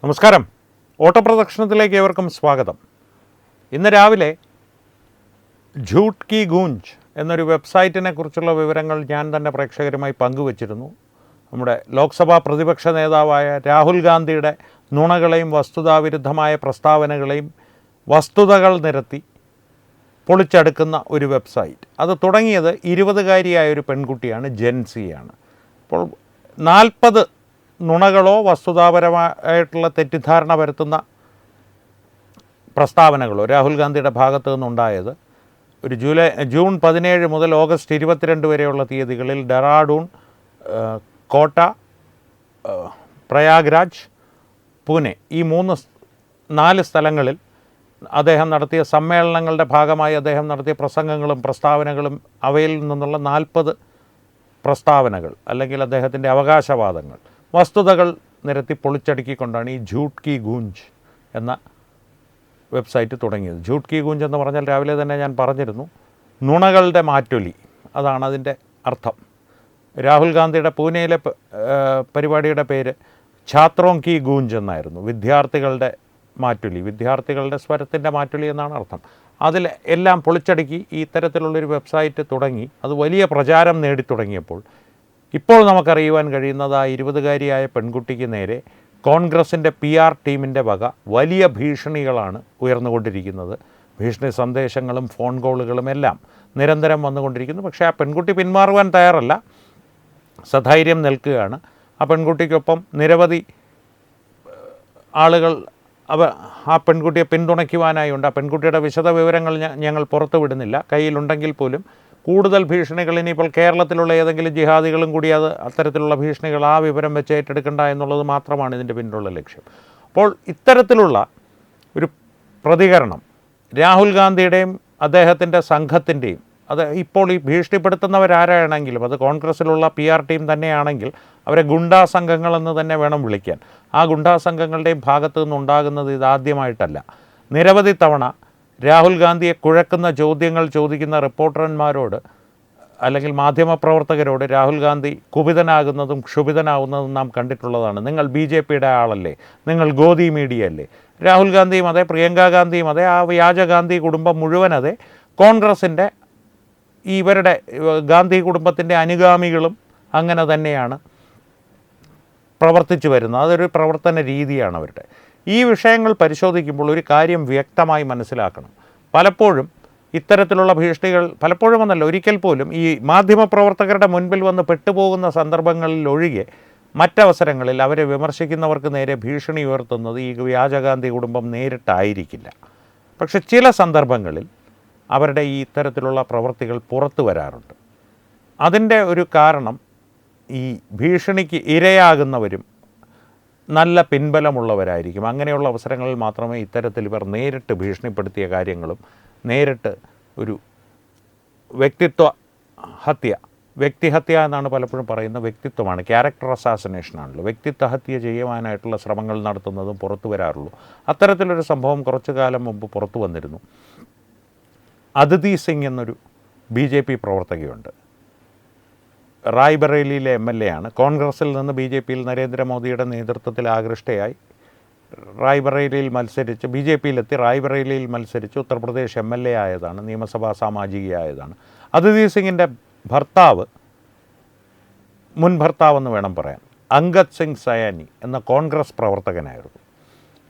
നമസ്കാരം. ഓട്ടപ്രദക്ഷിണത്തിലേക്ക് ഏവർക്കും സ്വാഗതം. ഇന്ന് രാവിലെ ഝൂട്ട് കി ഗൂഞ്ച് എന്നൊരു വെബ്സൈറ്റിനെ കുറിച്ചുള്ള വിവരങ്ങൾ ഞാൻ തന്നെ പ്രേക്ഷകരുമായി പങ്കുവച്ചിരുന്നു. നമ്മുടെ ലോക്സഭാ പ്രതിപക്ഷ നേതാവായ രാഹുൽ ഗാന്ധിയുടെ നുണകളെയും വസ്തുതാവിരുദ്ധമായ പ്രസ്താവനകളെയും വസ്തുതകൾ നിരത്തി പൊളിച്ചടുക്കുന്ന ഒരു വെബ്സൈറ്റ്. അത് തുടങ്ങിയത് 20-കാരിയായ ഒരു പെൺകുട്ടിയാണ്, ജെൻസിയാണ്. അപ്പോൾ 40 നുണകളോ വസ്തുതാപരമായിട്ടുള്ള തെറ്റിദ്ധാരണ വരുത്തുന്ന പ്രസ്താവനകളോ രാഹുൽ ഗാന്ധിയുടെ ഭാഗത്തു നിന്നുണ്ടായത് ഒരു ജൂൺ 17 മുതൽ ഓഗസ്റ്റ് 22 വരെയുള്ള തീയതികളിൽ ഡെറാഡൂൺ, കോട്ട, പ്രയാഗ്രാജ്, പൂനെ ഈ 4 സ്ഥലങ്ങളിൽ അദ്ദേഹം നടത്തിയ സമ്മേളനങ്ങളുടെ ഭാഗമായി അദ്ദേഹം നടത്തിയ പ്രസംഗങ്ങളും പ്രസ്താവനകളും അവയിൽ നിന്നുള്ള 40 പ്രസ്താവനകൾ അല്ലെങ്കിൽ അദ്ദേഹത്തിൻ്റെ അവകാശവാദങ്ങൾ, വസ്തുതകൾ നിരത്തി പൊളിച്ചടുക്കിക്കൊണ്ടാണ് ഈ ഝൂട്ട് കി ഗൂഞ്ച് എന്ന വെബ്സൈറ്റ് തുടങ്ങിയത്. ഝൂട്ട് കി ഗൂഞ്ച് എന്ന് പറഞ്ഞാൽ രാവിലെ തന്നെ ഞാൻ പറഞ്ഞിരുന്നു, നുണകളുടെ മാറ്റൊലി, അതാണ് അതിൻ്റെ അർത്ഥം. രാഹുൽ ഗാന്ധിയുടെ പൂനെയിലെ പരിപാടിയുടെ പേര് ഛാത്രോം കി ഗൂഞ്ച് എന്നായിരുന്നു. വിദ്യാർത്ഥികളുടെ മാറ്റൊലി, വിദ്യാർത്ഥികളുടെ സ്വരത്തിൻ്റെ മാറ്റൊലി എന്നാണ് അർത്ഥം. അതിൽ എല്ലാം പൊളിച്ചടുക്കി ഈ ഇത്തരത്തിലുള്ളൊരു വെബ്സൈറ്റ് തുടങ്ങി. അത് വലിയ പ്രചാരം നേടിത്തുടങ്ങിയപ്പോൾ ഇപ്പോൾ നമുക്കറിയുവാൻ കഴിയുന്നത് ആ 20-കാരിയായ പെൺകുട്ടിക്ക് നേരെ കോൺഗ്രസിൻ്റെ PR ടീമിൻ്റെ വക വലിയ ഭീഷണികളാണ് ഉയർന്നുകൊണ്ടിരിക്കുന്നത്. ഭീഷണി സന്ദേശങ്ങളും ഫോൺ കോളുകളും എല്ലാം നിരന്തരം വന്നുകൊണ്ടിരിക്കുന്നു. പക്ഷേ ആ പെൺകുട്ടി പിന്മാറുവാൻ തയ്യാറല്ല, സധൈര്യം നിൽക്കുകയാണ്. ആ പെൺകുട്ടിക്കൊപ്പം നിരവധി ആളുകൾ ആ പെൺകുട്ടിയെ പിന്തുണയ്ക്കുവാനായി ഉണ്ട്. ആ പെൺകുട്ടിയുടെ വിശദ വിവരങ്ങൾ ഞങ്ങൾ പുറത്തുവിടുന്നില്ല. കയ്യിലുണ്ടെങ്കിൽ പോലും കൂടുതൽ ഭീഷണികൾ ഇനിയിപ്പോൾ കേരളത്തിലുള്ള ഏതെങ്കിലും ജിഹാദികളും കൂടി അത്തരത്തിലുള്ള ഭീഷണികൾ ആ വിവരം വെച്ച് ഏറ്റെടുക്കേണ്ട എന്നുള്ളത് മാത്രമാണ് ഇതിൻ്റെ പിന്നിലുള്ള ലക്ഷ്യം. അപ്പോൾ ഇത്തരത്തിലുള്ള ഒരു പ്രതികരണം രാഹുൽ ഗാന്ധിയുടെയും അദ്ദേഹത്തിൻ്റെ സംഘത്തിൻ്റെയും, അത് ഇപ്പോൾ ഈ ഭീഷണിപ്പെടുത്തുന്നവരാരാണെങ്കിലും അത് കോൺഗ്രസ്സിലുള്ള PR ടീം തന്നെയാണെങ്കിൽ അവരെ ഗുണ്ടാ സംഘങ്ങളെന്ന് തന്നെ വേണം വിളിക്കാൻ. ആ ഗുണ്ടാ സംഘങ്ങളുടെയും ഭാഗത്തു നിന്നുണ്ടാകുന്നത് ഇതാദ്യമായിട്ടല്ല. നിരവധി തവണ രാഹുൽ ഗാന്ധിയെ കുഴക്കുന്ന ചോദ്യങ്ങൾ ചോദിക്കുന്ന റിപ്പോർട്ടർമാരോട് അല്ലെങ്കിൽ മാധ്യമപ്രവർത്തകരോട് രാഹുൽ ഗാന്ധി കുപിതനാകുന്നതും ക്ഷുഭിതനാകുന്നതും നാം കണ്ടിട്ടുള്ളതാണ്. നിങ്ങൾ BJPയുടെ ആളല്ലേ, നിങ്ങൾ ഗോദി മീഡിയ അല്ലേ. രാഹുൽ ഗാന്ധിയും അതെ, പ്രിയങ്ക ഗാന്ധിയും അതെ, ആ വ്യാജ ഗാന്ധി കുടുംബം മുഴുവൻ അതെ, കോൺഗ്രസിൻ്റെ ഇവരുടെ ഗാന്ധി കുടുംബത്തിൻ്റെ അനുഗാമികളും അങ്ങനെ തന്നെയാണ് പ്രവർത്തിച്ചു വരുന്നത്. അതൊരു പ്രവർത്തന രീതിയാണ് അവരുടെ. ഈ വിഷയങ്ങൾ പരിശോധിക്കുമ്പോൾ ഒരു കാര്യം വ്യക്തമായി മനസ്സിലാക്കണം. പലപ്പോഴും ഇത്തരത്തിലുള്ള ഭീഷണികൾ, പലപ്പോഴും എന്നല്ല ഒരിക്കൽ പോലും, ഈ മാധ്യമപ്രവർത്തകരുടെ മുൻപിൽ വന്ന് പെട്ടുപോകുന്ന സന്ദർഭങ്ങളിൽ ഒഴികെ മറ്റവസരങ്ങളിൽ അവരെ വിമർശിക്കുന്നവർക്ക് നേരെ ഭീഷണി ഉയർത്തുന്നത് ഈ വ്യാജഗാന്ധി കുടുംബം നേരിട്ടായിരിക്കില്ല. പക്ഷെ ചില സന്ദർഭങ്ങളിൽ അവരുടെ ഈ ഇത്തരത്തിലുള്ള പ്രവൃത്തികൾ പുറത്തു വരാറുണ്ട്. അതിൻ്റെ ഒരു കാരണം ഈ ഭീഷണിക്ക് ഇരയാകുന്നവരും നല്ല പിൻബലമുള്ളവരായിരിക്കും. അങ്ങനെയുള്ള അവസരങ്ങളിൽ മാത്രമേ ഇത്തരത്തിൽ ഇവർ നേരിട്ട് ഭീഷണിപ്പെടുത്തിയ കാര്യങ്ങളും നേരിട്ട് ഒരു വ്യക്തിഹത്യ എന്നാണ് പലപ്പോഴും പറയുന്നത്. വ്യക്തിത്വമാണ്, ക്യാരക്ടർ അസാസിനേഷനാണല്ലോ. വ്യക്തിത്വ ഹത്യ ചെയ്യുവാനായിട്ടുള്ള ശ്രമങ്ങൾ നടത്തുന്നതും പുറത്തു വരാറുള്ളൂ. അത്തരത്തിലൊരു സംഭവം കുറച്ചു കാലം മുമ്പ് പുറത്തു വന്നിരുന്നു. അദിതി സിംഗ് എന്നൊരു BJP പ്രവർത്തകയുണ്ട്. റായ്ബറേലിയിലെ MLA ആണ്. കോൺഗ്രസിൽ നിന്ന് BJPയിൽ നരേന്ദ്രമോദിയുടെ നേതൃത്വത്തിൽ ആകൃഷ്ടയായി റായ്ബറേലിയിൽ മത്സരിച്ച് BJPയിലെത്തി റായ്ബറേലിയിൽ മത്സരിച്ച് ഉത്തർപ്രദേശ് MLA ആയതാണ്, നിയമസഭാ സാമാജികയായതാണ്. അദിതി സിംഗിൻ്റെ ഭർത്താവ്, മുൻ ഭർത്താവെന്ന് വേണം പറയാൻ, അംഗദ് സിംഗ് സയാനി എന്ന കോൺഗ്രസ് പ്രവർത്തകനായിരുന്നു.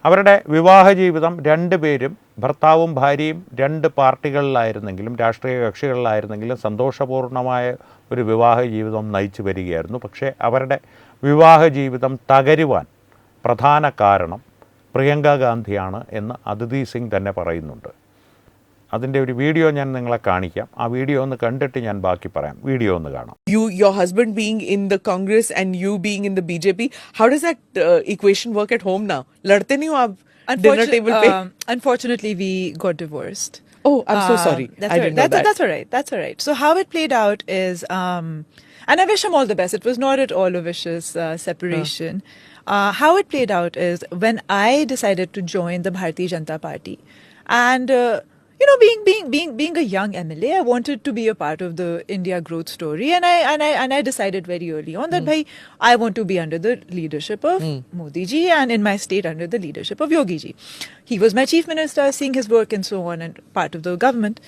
അവരുടെ വിവാഹ ജീവിതം, രണ്ടുപേരും ഭർത്താവും ഭാര്യയും 2 പാർട്ടികളിലായിരുന്നെങ്കിലും രാഷ്ട്രീയ കക്ഷികളിലായിരുന്നെങ്കിലും സന്തോഷപൂർണ്ണമായ ഒരു വിവാഹ ജീവിതം നയിച്ചു വരികയായിരുന്നു. പക്ഷേ അവരുടെ വിവാഹ ജീവിതം തകരുവാൻ പ്രധാന കാരണം പ്രിയങ്ക ഗാന്ധിയാണ് എന്ന് അദിതി സിംഗ് തന്നെ പറയുന്നുണ്ട്. അതിൻ്റെ ഒരു വീഡിയോ ഞാൻ നിങ്ങളെ കാണിക്കാം. ആ വീഡിയോ ഒന്ന് കണ്ടിട്ട് ഞാൻ ബാക്കി പറയാം. വീഡിയോ ഒന്ന് കാണാം. Your husband being in the Congress and you being in the BJP, how does that equation work at home now? Ladte nahi ho aap dinner table pe? Unfortunately, we got divorced. Oh, I'm so sorry. That's I all didn't right. know that. That's all right. That's all right. So how it played out is, and I wish him all the best. It was not at all a vicious separation. How it played out is when I decided to join the Bharatiya Janata Party, and you know, being a young MLA, I wanted to be a part of the India growth story, and I decided very early on that, bhai, I want to be under the leadership of Modi ji, and in my state under the leadership of Yogi ji. He was my chief minister, seeing his work and so on, and part of the government.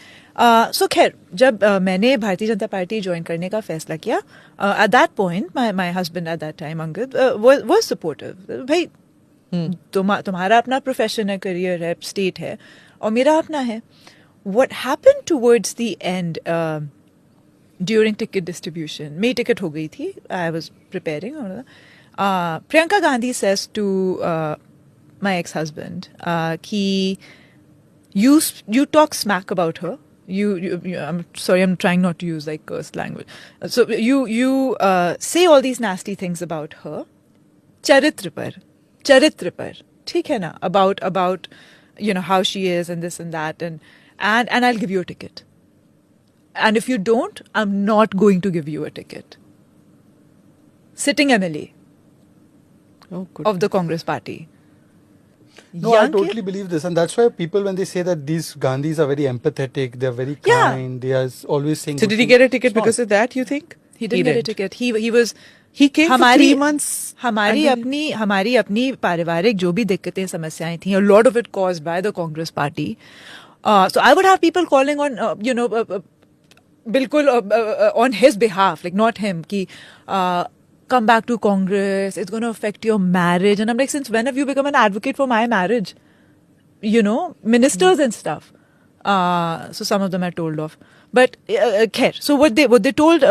So खैर जब मैंने Bharatiya Janata party join करने का फैसला किया, at that point my husband at that time Angad was supportive. भाई तुम्हारा अपना प्रोफेशन है, करियर है, स्टेट है, और मेरा अपना है. What happened towards the end during ticket distribution? मेरी टिकट हो गई थी. I was preparing. Priyanka Gandhi says to my ex-husband, कि you talk smack about her. You I'm sorry, I'm trying not to use like cursed language. So you say all these nasty things about her. चरित्र पर, ठीक है ना? About you know how she is and this and that, and I'll give you a ticket. And if you don't, I'm not going to give you a ticket. Sitting MLA Oh, good. of the Congress party. No, I Young totally kid. believe this, and that's why people, when they say that these Gandhis are very empathetic, they're very Yeah. kind, they are always saying. So good did he things. get a ticket It's not. because of that, you think? He didn't get a ticket. He was. He came for 3 months. हमारी and then- हमारी अपनी पारिवारिक जो भी दिक्कतें समस्याएं थी, a lot of it caused by the Congress party. So I would have people calling on बिल्कुल on his behalf, like not him, कि come back to Congress, it's going to affect your marriage. And I'm like, since when have you become an advocate for my marriage? You know, ministers and stuff. So some of them are told off. But khair, so what they told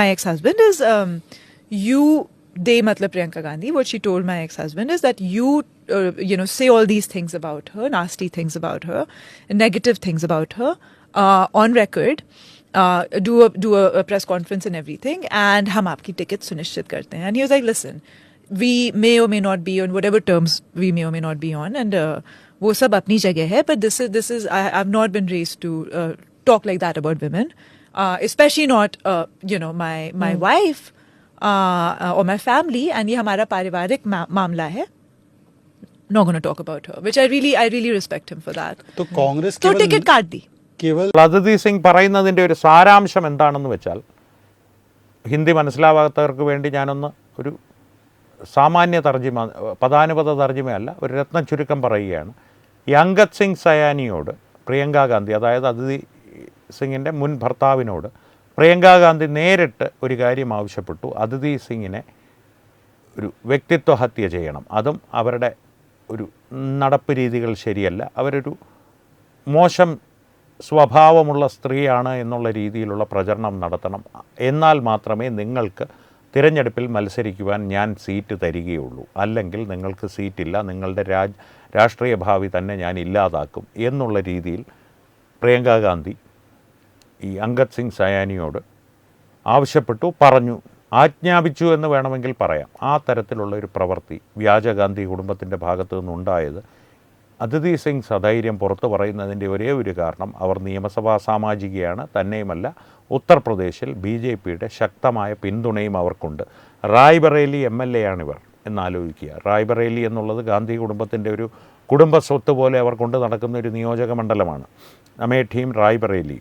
my ex-husband is they matlab Priyanka Gandhi, what she told my ex-husband is that you say all these things about her, nasty things about her, negative things about her on record. Do a press conference and everything, and हम आपकी ticket सुनिश्चित करते हैं. And he was like, listen, we may or may not be on whatever terms we may or may not be on, and वो सब अपनी जगह है. But this is I've not been raised to talk like that about women, especially not my wife or my family. And ये हमारा पारिवारिक मामला है. Not going to talk about her, which I really respect him for that. तो कांग्रेस तो केवल ticket काट दी. केवल അതിഥി സിംഗ് പറയുന്നതിൻ്റെ ഒരു സാരാംശം എന്താണെന്ന് വെച്ചാൽ, ഹിന്ദി മനസ്സിലാവാത്തവർക്ക് വേണ്ടി ഞാനൊന്ന് ഒരു സാമാന്യ തർജ്ജിമ, പദാനുപത തർജ്ജിമയല്ല, ഒരു രത്ന ചുരുക്കം പറയുകയാണ്. ഈ അംഗദ് സിംഗ് സയാനിയോട് പ്രിയങ്ക ഗാന്ധി, അതായത് അതിഥി സിംഗിൻ്റെ മുൻ ഭർത്താവിനോട് പ്രിയങ്ക ഗാന്ധി നേരിട്ട് ഒരു കാര്യം ആവശ്യപ്പെട്ടു. അതിഥി സിംഗിനെ ഒരു വ്യക്തിത്വ ഹത്യ ചെയ്യണം, അതും അവരുടെ ഒരു നടപ്പ് രീതികൾ ശരിയല്ല, അവരൊരു മോശം സ്വഭാവമുള്ള സ്ത്രീയാണ് എന്നുള്ള രീതിയിലുള്ള പ്രചരണം നടത്തണം, എന്നാൽ മാത്രമേ നിങ്ങൾക്ക് തിരഞ്ഞെടുപ്പിൽ മത്സരിക്കുവാൻ ഞാൻ സീറ്റ് തരികയുള്ളൂ, അല്ലെങ്കിൽ നിങ്ങൾക്ക് സീറ്റില്ല, നിങ്ങളുടെ രാഷ്ട്രീയ ഭാവി തന്നെ ഞാൻ ഇല്ലാതാക്കും എന്നുള്ള രീതിയിൽ പ്രിയങ്ക ഗാന്ധി ഈ അംഗദ് സിംഗ് സയാനിയോട് ആവശ്യപ്പെട്ടു, പറഞ്ഞു, ആജ്ഞാപിച്ചു എന്ന് വേണമെങ്കിൽ പറയാം. ആ തരത്തിലുള്ള ഒരു പ്രവൃത്തി വ്യാജ ഗാന്ധി കുടുംബത്തിൻ്റെ ഭാഗത്തു നിന്നുണ്ടായത്. അതിഥി സിംഗ് സധൈര്യം പുറത്തു പറയുന്നതിൻ്റെ ഒരേ ഒരു കാരണം, അവർ നിയമസഭാ സാമാജികയാണ്, തന്നെയുമല്ല ഉത്തർപ്രദേശിൽ BJPയുടെ ശക്തമായ പിന്തുണയും അവർക്കുണ്ട്. റായ്ബറേലി MLA ആണിവർ എന്നാലോചിക്കുക. റായ്ബറേലി എന്നുള്ളത് ഗാന്ധി കുടുംബത്തിൻ്റെ ഒരു കുടുംബ സ്വത്ത് പോലെ അവർ കൊണ്ട് നടക്കുന്ന ഒരു നിയോജക മണ്ഡലമാണ്, അമേഠിയും റായ്ബറേലി.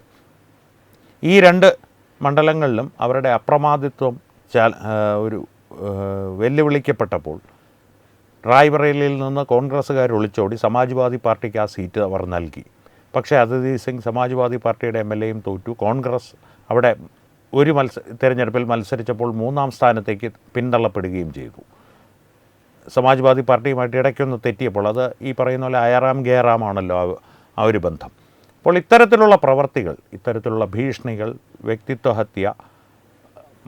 ഈ രണ്ട് മണ്ഡലങ്ങളിലും അവരുടെ അപ്രമാദിത്വം ഒരു വെല്ലുവിളിക്കപ്പെട്ടപ്പോൾ റായ്ബറേലിയിൽ നിന്ന് കോൺഗ്രസ്സുകാർ ഒളിച്ചോടി സമാജ്വാദി പാർട്ടിക്ക് ആ സീറ്റ് അവർ നൽകി. പക്ഷേ അതിഥി സിംഗ് സമാജ്വാദി പാർട്ടിയുടെ MLAയും തോറ്റു. കോൺഗ്രസ് അവിടെ ഒരു തിരഞ്ഞെടുപ്പിൽ മത്സരിച്ചപ്പോൾ 3ാം സ്ഥാനത്തേക്ക് പിന്തള്ളപ്പെടുകയും ചെയ്തു. സമാജ്വാദി പാർട്ടിയുമായിട്ട് ഇടയ്ക്കൊന്ന് തെറ്റിയപ്പോൾ, അത് ഈ പറയുന്ന പോലെ അയാറാം ഗേറാമാണല്ലോ ആ ഒരു ബന്ധം. അപ്പോൾ ഇത്തരത്തിലുള്ള പ്രവർത്തികൾ, ഇത്തരത്തിലുള്ള ഭീഷണികൾ, വ്യക്തിത്വഹത്യ,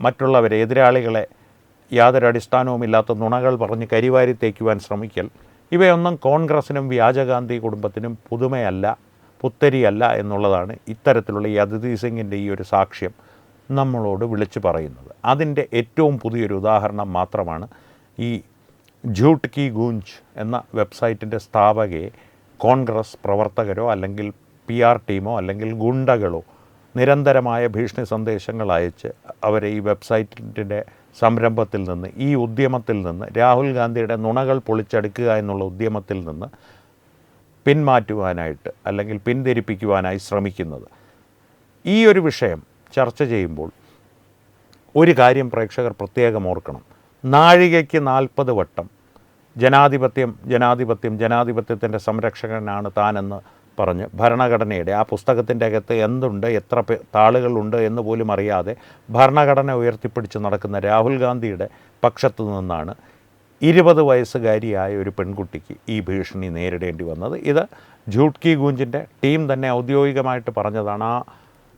മറ്റുള്ളവരെ, എതിരാളികളെ യാതൊരു അടിസ്ഥാനവുമില്ലാത്ത നുണകൾ പറഞ്ഞ് കരിവാരി തേക്കുവാൻ ശ്രമിക്കൽ, ഇവയൊന്നും കോൺഗ്രസിനും വ്യാജഗാന്ധി കുടുംബത്തിനും പുതുമയല്ല, പുത്തരിയല്ല എന്നുള്ളതാണ് ഇത്തരത്തിലുള്ള ഈ അതിഥി സിംഗിൻ്റെ ഈ ഒരു സാക്ഷ്യം നമ്മളോട് വിളിച്ചു പറയുന്നത്. അതിൻ്റെ ഏറ്റവും പുതിയൊരു ഉദാഹരണം മാത്രമാണ് ഈ ഝൂട്ട് കി ഗൂഞ്ച് എന്ന വെബ്സൈറ്റിൻ്റെ സ്ഥാപകയെ കോൺഗ്രസ് പ്രവർത്തകരോ അല്ലെങ്കിൽ PR ടീമോ അല്ലെങ്കിൽ ഗുണ്ടകളോ നിരന്തരമായ ഭീഷണി സന്ദേശങ്ങൾ അയച്ച് അവരെ ഈ വെബ്സൈറ്റിൻ്റെ സംരംഭത്തിൽ നിന്ന്, ഈ ഉദ്യമത്തിൽ നിന്ന്, രാഹുൽ ഗാന്ധിയുടെ നുണകൾ പൊളിച്ചെടുക്കുക എന്നുള്ള ഉദ്യമത്തിൽ നിന്ന് പിന്മാറ്റുവാനായിട്ട് അല്ലെങ്കിൽ പിന്തിരിപ്പിക്കുവാനായി ശ്രമിക്കുന്നത്. ഈ ഒരു വിഷയം ചർച്ച ചെയ്യുമ്പോൾ ഒരു കാര്യം പ്രേക്ഷകർ പ്രത്യേകം ഓർക്കണം. നാഴികയ്ക്ക് 40 വട്ടം ജനാധിപത്യം ജനാധിപത്യം ജനാധിപത്യത്തിൻ്റെ സംരക്ഷകനാണ് താനെന്ന് പറഞ്ഞ് ഭരണഘടനയുടെ ആ പുസ്തകത്തിൻ്റെ അകത്ത് എന്തുണ്ട്, എത്ര താളുകളുണ്ട് എന്ന് പോലും അറിയാതെ ഭരണഘടന ഉയർത്തിപ്പിടിച്ച് നടക്കുന്ന രാഹുൽ ഗാന്ധിയുടെ പക്ഷത്തു നിന്നാണ് 20 വയസ്സുകാരിയായ ഒരു പെൺകുട്ടിക്ക് ഈ ഭീഷണി നേരിടേണ്ടി വന്നത്. ഇത് ഝൂട്ട് കി ഗൂഞ്ചിൻ്റെ ടീം തന്നെ ഔദ്യോഗികമായിട്ട് പറഞ്ഞതാണ്. ആ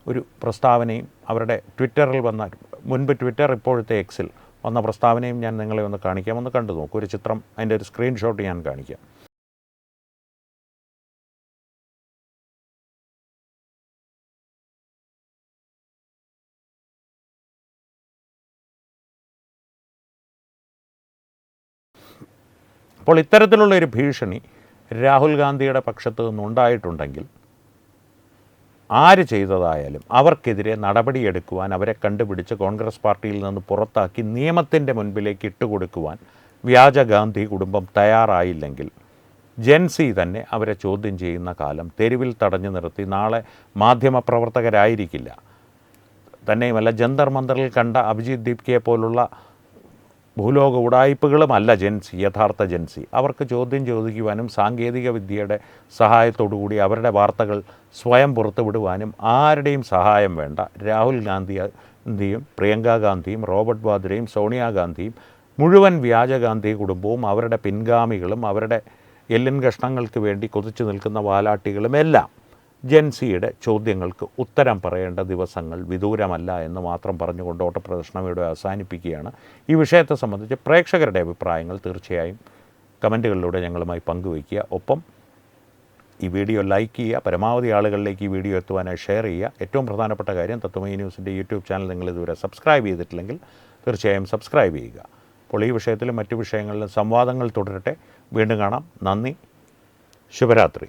ഒരു പ്രസ്താവനയും അവരുടെ ട്വിറ്ററിൽ വന്ന, മുൻപ് ട്വിറ്റർ ഇപ്പോഴത്തെ എക്സിൽ വന്ന പ്രസ്താവനയും ഞാൻ നിങ്ങളെ ഒന്ന് കാണിക്കാം. ഒന്ന് കണ്ടു നോക്കൂ. ഒരു ചിത്രം, അതിൻ്റെ ഒരു സ്ക്രീൻഷോട്ട് ഞാൻ കാണിക്കാം. അപ്പോൾ ഇത്തരത്തിലുള്ളൊരു ഭീഷണി രാഹുൽ ഗാന്ധിയുടെ പക്ഷത്ത് നിന്നുണ്ടായിട്ടുണ്ടെങ്കിൽ ആര് ചെയ്തതായാലും അവർക്കെതിരെ നടപടിയെടുക്കുവാൻ, അവരെ കണ്ടുപിടിച്ച് കോൺഗ്രസ് പാർട്ടിയിൽ നിന്ന് പുറത്താക്കി നിയമത്തിൻ്റെ മുൻപിലേക്ക് ഇട്ടുകൊടുക്കുവാൻ വ്യാജ ഗാന്ധി കുടുംബം തയ്യാറായില്ലെങ്കിൽ ജെൻസി തന്നെ അവരെ ചോദ്യം ചെയ്യുന്ന കാലം തെരുവിൽ തടഞ്ഞു നിർത്തി നാളെ മാധ്യമപ്രവർത്തകരായിരിക്കില്ല. തന്നെയുമല്ല, ജന്തർ മന്ദറിൽ കണ്ട അഭിജിത് ദീപ്കയെ പോലുള്ള ഭൂലോക ഉടായ്പകളുമല്ല ജെൻസി, യഥാർത്ഥ ജെൻസി. അവർക്ക് ചോദ്യം ചോദിക്കുവാനും സാങ്കേതിക വിദ്യയുടെ സഹായത്തോടുകൂടി അവരുടെ വാർത്തകൾ സ്വയം പുറത്തുവിടുവാനും ആരുടെയും സഹായം വേണ്ട. രാഹുൽ ഗാന്ധിയും പ്രിയങ്ക ഗാന്ധിയും റോബർട്ട് വാദ്രയും സോണിയാഗാന്ധിയും മുഴുവൻ വ്യാജ ഗാന്ധി കുടുംബവും അവരുടെ പിൻഗാമികളും അവരുടെ എല്ലിൻ കഷ്ണങ്ങൾക്ക് വേണ്ടി കൊതിച്ചു നിൽക്കുന്ന വാലാട്ടികളും എല്ലാം ജെൻസിയുടെ ചോദ്യങ്ങൾക്ക് ഉത്തരം പറയേണ്ട ദിവസങ്ങൾ വിദൂരമല്ല എന്ന് മാത്രം പറഞ്ഞുകൊണ്ട് ഓട്ടപ്രദർശനം ഇവിടെ അവസാനിപ്പിക്കുകയാണ്. ഈ വിഷയത്തെ സംബന്ധിച്ച് പ്രേക്ഷകരുടെ അഭിപ്രായങ്ങൾ തീർച്ചയായും കമൻറ്റുകളിലൂടെ ഞങ്ങളുമായി പങ്കുവയ്ക്കുക. ഒപ്പം ഈ വീഡിയോ ലൈക്ക് ചെയ്യുക, പരമാവധി ആളുകളിലേക്ക് ഈ വീഡിയോ എത്തുവാനായി ഷെയർ ചെയ്യുക. ഏറ്റവും പ്രധാനപ്പെട്ട കാര്യം, തത്വമയി ന്യൂസിൻ്റെ യൂട്യൂബ് ചാനൽ നിങ്ങൾ ഇതുവരെ സബ്സ്ക്രൈബ് ചെയ്തിട്ടില്ലെങ്കിൽ തീർച്ചയായും സബ്സ്ക്രൈബ് ചെയ്യുക. അപ്പോൾ ഈ വിഷയത്തിലും മറ്റു വിഷയങ്ങളിലും സംവാദങ്ങൾ തുടരട്ടെ. വീണ്ടും കാണാം. നന്ദി. ശുഭരാത്രി.